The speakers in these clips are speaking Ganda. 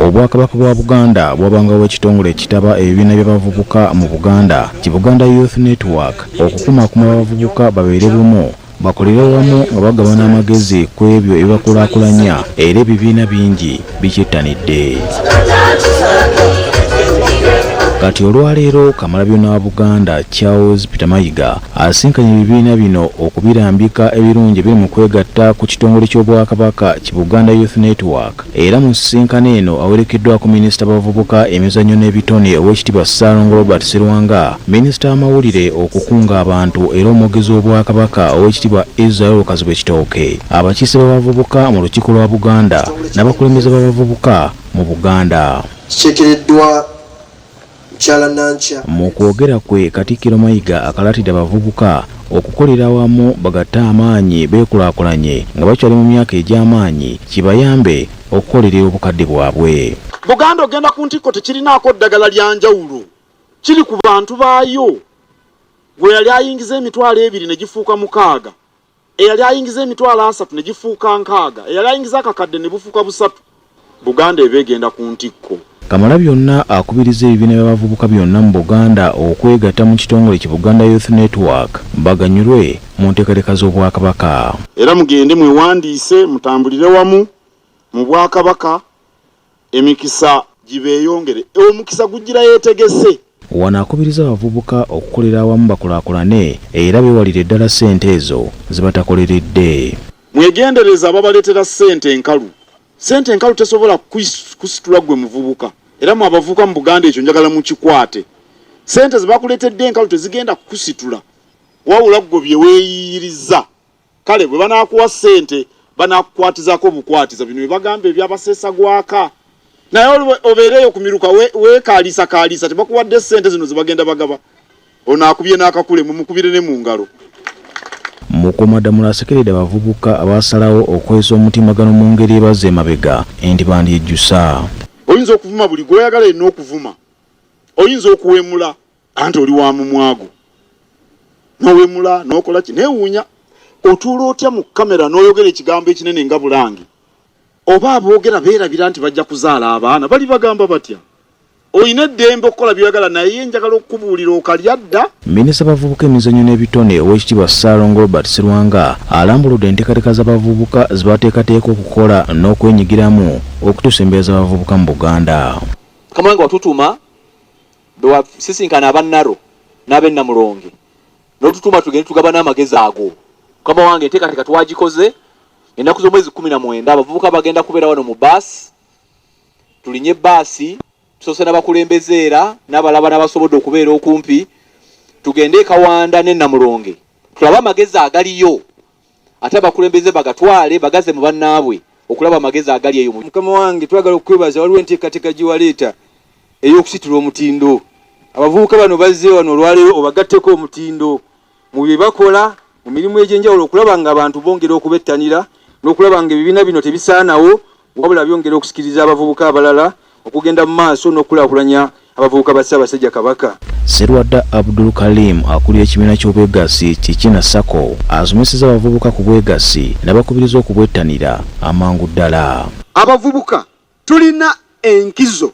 Obwakabaka bwa Buganda bwabangawo ekitongole ekitaba ebibiina by'abavubuka mu Buganda, Buganda Youth Network, okukumakuma abavubuka babeere bumu, bakolere wamu nga bagabana amagezi ku ebyo ebibakulaakulanya era ebibiina bingi bikyettanidde. Kati olwaleero Kamalabyonna wa Buganda Charles Peter Mayiga asinkanye ebibiina bino okubirambika ebirungi biri mu kwegatta ku kitongole ky'Obwakabaka Buganda Youth Network, era mu nsisinkano eno awerekeddwako minisita w'abavubuka, emizannyo n'ebitone Oweekitiibwa Ssaalongo Robert Sserwanga, minisita w'amawulire okukunga abantu era omwogezi w'Obwakabaka Oweekitiibwa Israel Kazibwe Kitooke, abakiise b'abavubuka mu lukiiko lwa Buganda n'abakulembeze b'abavubuka mu Buganda. Mu kwogera kwe, Katikkiro Mayiga akalaatidde abavubuka okukolera awamu bagatte amaanyi beekulaakulanye nga bakyali mu myaka egy'amaanyi kibayambe okukolerera obukadde bwabwe. Buganda ogenda ku ntikko tekirinaako ddagala lya njawulo, kiri ku bantu baayo. Gwe yali ayingiza emitwalo 2 ne gifuuka 6, eyali ayingiza emitwalo 3 ne gifuuka 6, eyali ayingiza akakadde ne bufuuka 3. Buganda eba egenda ku ntikko. Kamalabyonna akubiriza ebibiina by'abavubuka byonna mu Buganda okwegatta mu kitongole Buganda Youth Network baganyulwe mu nteekateeka z'Obwakabaka. Era mugende mwewandiise mutambulire wamu mu Bwakabaka, emikisa gibeeyongere, omukisa gujjira yeetegese. Wano akubiriza abavubuka okukolera awamu bakulaakulane era beewalire ddala ssente ezo zibatakoleredde. Mwegendereza ababaleetera ssente enkalu. Sente enkalu tesobola kusitula gwe muvubuka, era mu abavubuka mu Buganda ekyo njagala mukikwate. Sente zibakuleetedde enkalu tezigenda kusitula, wawula gwe bye weeyiriza. Kale bwe banaakuwa ssente banaakukwatizaako bukwatiza, bino bye bagamba ebyabaseesa gwaka. Naye obeereyo ku miruka weekaalisa tebakuwadde ssente zino zibagenda bagaba. Ono akubye n'akakule mumukubire ne mu ngalo. Mukomaddamula asekeredde abavubuka abasalawo okweza omutimbagano mu ngeri ebaze emabega enti bandyejjusa. Oyinza okuvuma buli gw'oyagala yenna okuvuma. Oyinza okuwemula anti oli wa mumwago. N'owemula n'okola ki neewuunya. Otuula otya mu kamera n'oyogera ekigambo ekinene nga Bulangi. Oba aboogera beerabira nti bajja kuzaala abaana bali bagamba batya. Oyina eddembe okukola by'oyagala naye njagala okukubuulira okalya dda. Minisita w'abavubuka, emizannyo n'ebitone Oweekitiibwa Ssaalongo Robert Sserwanga alambuludde enteekateeka z'abavubuka zibateekateeka okukola n'okwenyigiramu okutuusa embeera z'abavubuka mu Buganda. Kamwange watutuma bewasisinkana abannaro n'ab'ennamulonge n'otutuma tugende tugaba n'amagezi ago. Kama wange enteekateeka twagikoze ennaku z'omwezi 19 abavubuka bagenda kubeera wano mu baasi, tulinye baasi tusose n'abakulembeze era n'abalaba n'abasobodde okubeera okumpi, tugende Kawanda n'ennamulonge tulaba amagezi agaliyo ate abakulembeze bagatwale bagaze mu bannaabwe okulaba amagezi agali eyo. Mukama wange twagala okwebaza waliwo enteekateeka gye waleeta ey'okusitula omutindo. Abavubuka bano bazze wano olwaleero obagatteko omutindo mu bye bakola mu mirimu egy'enjawulo okulaba nga abantu bongera okubettanira n'okulaba nga ebibiina bino tebisaanawo wabula byongera okusikiriza abavubuka abalala okugenda mu maaso n'okulaakulanya abavubuka ba Ssaabasajja Kabaka. Sserwadda Abdul Kalim akulira ekibiina ky'obwegassi Kikina Sako asomeseza abavubuka ku bwegassi n'abakubiriza okubwettanira amangu ddala. Abavubuka tulina enkizo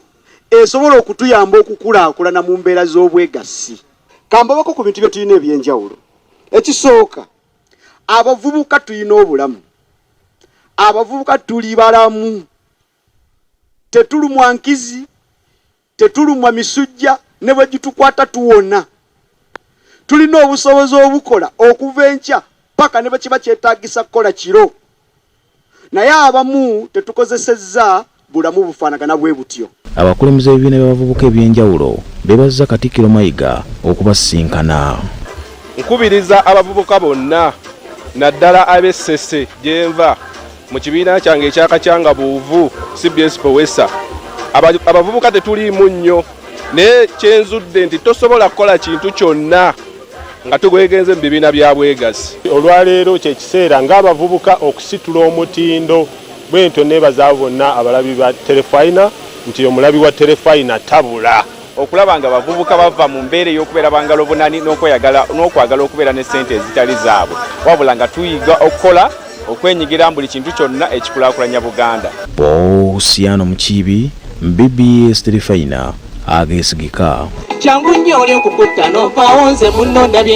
esobola okutuyamba okukulaakulana mu mbeera z'obwegassi. Kambabako ku bintu bye tulina eby'enjawulo. Ekisooka, abavubuka tulina obulamu. Abavubuka tuli balamu. Tetulumwa nkizi, tetulumwa misujja, ne bwe gitukwata tuwona. Tulina obusobozi obukola okuva enkya paka ne bwe kiba kyetaagisa kukola kiro. Naye abamu tetukozesezza bulamu bufaanagana bwe butyo. Abakulembeze b'ebibiina by'abavubuka eby'enjawulo beebazizza Katikkiro Mayiga okubasinkana. Nkubiriza abavubuka bonna naddala ab'Essese gye nva mu kibiina kyange ekyakacyanga buuvu CBS Powesa. Abavubuka tetuliimu nnyo naye kyenzudde nti tosobola kukola kintu kyonna nga tugwegenze mu bibiina bya bwegassi. Olwaleero kye kiseera ng'abavubuka okusitula omutindo bwentyo neebaza bonna abalabi ba Terefayina nti omulabi wa Terefayina tabula. Okulaba nga abavubuka bava mu mbeera ey'okubeera bangalo bunani n'okwagala okubeera ne ssente ezitali zaabwe, wabula nga tuyiga okukola okwenyigira buli kintu kyonna ekikulaakulanya Buganda. Boosiano Mukiibi, BBS Terefayina ageesigika. Changu nnyo oli okukutta n'ovaawo nze munno ndabye